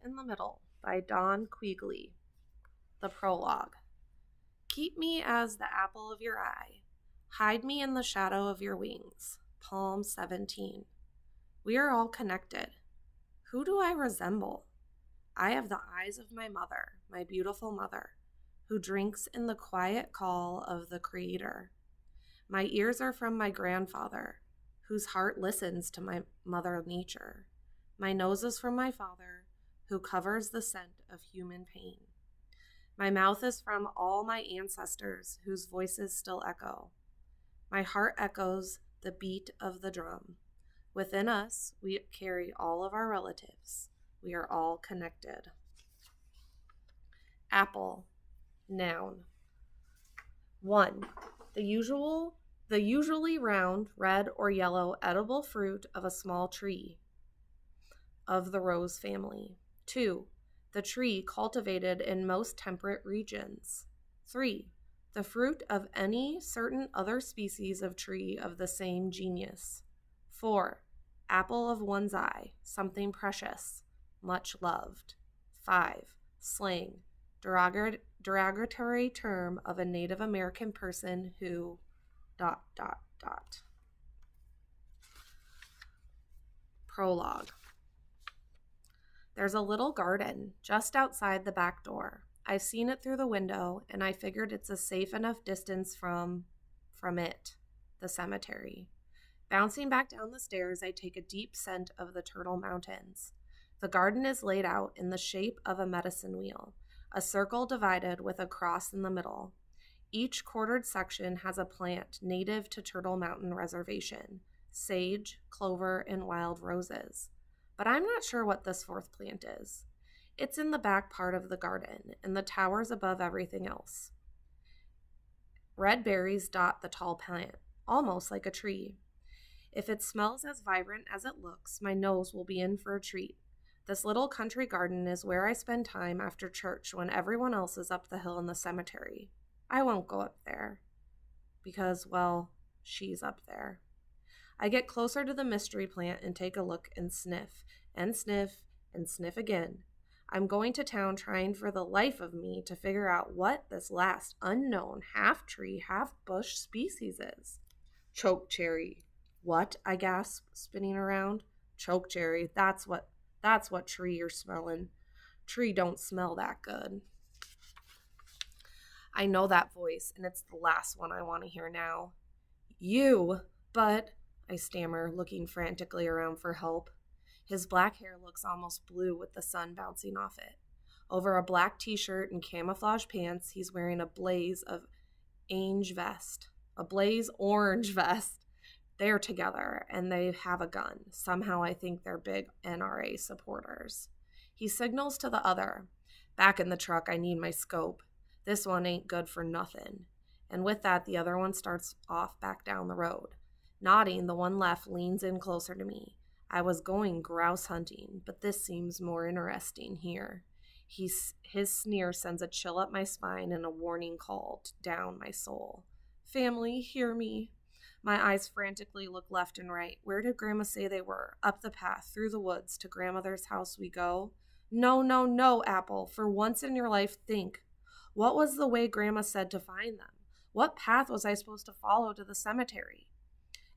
in the Middle by Don Quigley. The Prologue. Keep me as the apple of your eye. Hide me in the shadow of your wings. Psalm 17. We are all connected. Who do I resemble? I have the eyes of my mother, my beautiful mother, who drinks in the quiet call of the Creator. My ears are from my grandfather, whose heart listens to my mother nature. My nose is from my father, who covers the scent of human pain. My mouth is from all my ancestors, whose voices still echo. My heart echoes the beat of the drum. Within us, we carry all of our relatives. We are all connected. Apple, noun. 1. The usually round, red or yellow edible fruit of a small tree of the rose family. 2. The tree cultivated in most temperate regions. 3. The fruit of any certain other species of tree of the same genus. 4. Apple of one's eye, something precious, much loved. 5. Slang, derogatory term of a Native American person who ... Prologue. There's a little garden just outside the back door. I've seen it through the window, and I figured it's a safe enough distance from it, the cemetery. Bouncing back down the stairs, I take a deep scent of the Turtle Mountains. The garden is laid out in the shape of a medicine wheel, a circle divided with a cross in the middle. Each quartered section has a plant native to Turtle Mountain Reservation, sage, clover, and wild roses. But I'm not sure what this fourth plant is. It's in the back part of the garden, and the towers above everything else. Red berries dot the tall plant, almost like a tree. If it smells as vibrant as it looks, my nose will be in for a treat. This little country garden is where I spend time after church when everyone else is up the hill in the cemetery. I won't go up there because, well, she's up there. I get closer to the mystery plant and take a look and sniff, and sniff, and sniff again. I'm going to town trying for the life of me to figure out what this last unknown half-tree, half-bush species is. Chokecherry. What? I gasp, spinning around. Chokecherry. That's what tree you're smelling. Tree don't smell that good. I know that voice, and it's the last one I want to hear now. You, but... I stammer, looking frantically around for help. His black hair looks almost blue with the sun bouncing off it. Over a black t-shirt and camouflage pants, he's wearing a blaze orange vest. They're together, and they have a gun. Somehow I think they're big NRA supporters. He signals to the other. Back in the truck, I need my scope. This one ain't good for nothing. And with that, the other one starts off back down the road. Nodding, the one left leans in closer to me. I was going grouse hunting, but this seems more interesting here. His sneer sends a chill up my spine and a warning call down my soul. Family, hear me. My eyes frantically look left and right. Where did Grandma say they were? Up the path, through the woods, to Grandmother's house we go? No, no, no, Apple. For once in your life, think. What was the way Grandma said to find them? What path was I supposed to follow to the cemetery?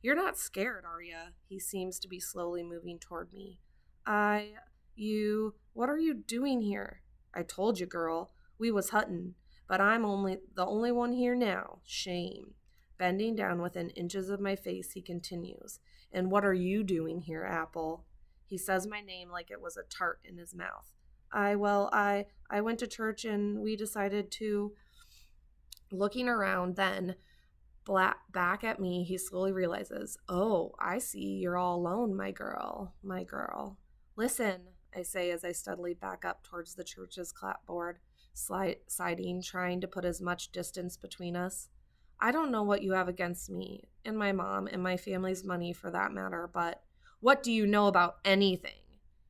You're not scared, are ya? He seems to be slowly moving toward me. What are you doing here? I told you, girl. We was huntin', but I'm the only one here now. Shame. Bending down within inches of my face, he continues. And what are you doing here, Apple? He says my name like it was a tart in his mouth. I went to church and we decided to... Looking around then... Back at me, he slowly realizes, oh, I see you're all alone, my girl. Listen, I say as I steadily back up towards the church's clapboard, siding, trying to put as much distance between us. I don't know what you have against me, and my mom, and my family's money for that matter, but what do you know about anything?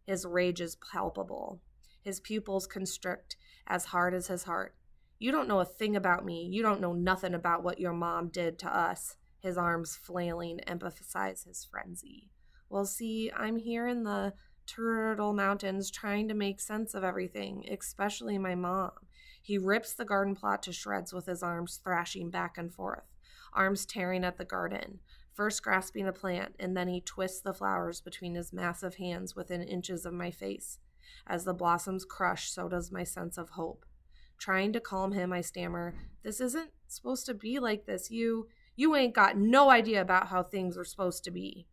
His rage is palpable. His pupils constrict as hard as his heart. You don't know a thing about me. You don't know nothing about what your mom did to us. His arms flailing emphasize his frenzy. Well, see, I'm here in the Turtle Mountains trying to make sense of everything, especially my mom. He rips the garden plot to shreds with his arms thrashing back and forth, arms tearing at the garden, first grasping a plant, and then he twists the flowers between his massive hands within inches of my face. As the blossoms crush, so does my sense of hope. Trying to calm him, I stammer, "This isn't supposed to be like this. You ain't got no idea about how things are supposed to be."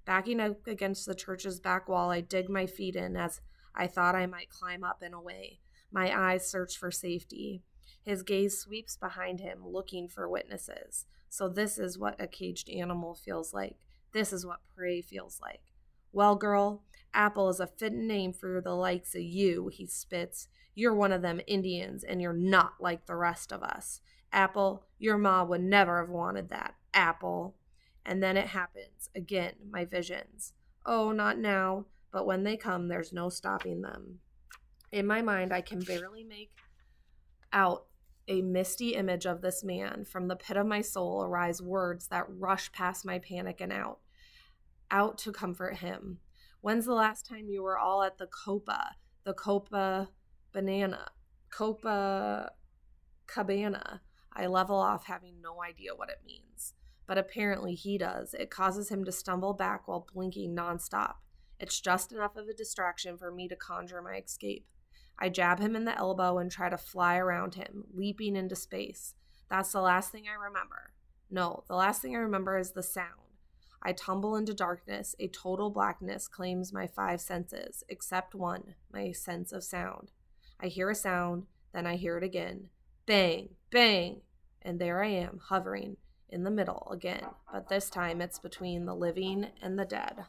Backing up against the church's back wall, I dig my feet in as I thought I might climb up and away. My eyes search for safety. His gaze sweeps behind him, looking for witnesses. So this is what a caged animal feels like. This is what prey feels like. "Well, girl, Apple is a fitting name for the likes of you," he spits. "You're one of them Indians, and you're not like the rest of us. Apple, your ma would never have wanted that. Apple." And then it happens. Again, my visions. Oh, not now. But when they come, there's no stopping them. In my mind, I can barely make out a misty image of this man. From the pit of my soul arise words that rush past my panic and out to comfort him. "When's the last time you were all at the Copa Cabana?" I level off, having no idea what it means. But apparently he does. It causes him to stumble back while blinking nonstop. It's just enough of a distraction for me to conjure my escape. I jab him in the elbow and try to fly around him, leaping into space. That's the last thing I remember. No, the last thing I remember is the sound. I tumble into darkness. A total blackness claims my 5 senses, except one, my sense of sound. I hear a sound, then I hear it again. Bang, bang, and there I am, hovering in the middle again, but this time it's between the living and the dead.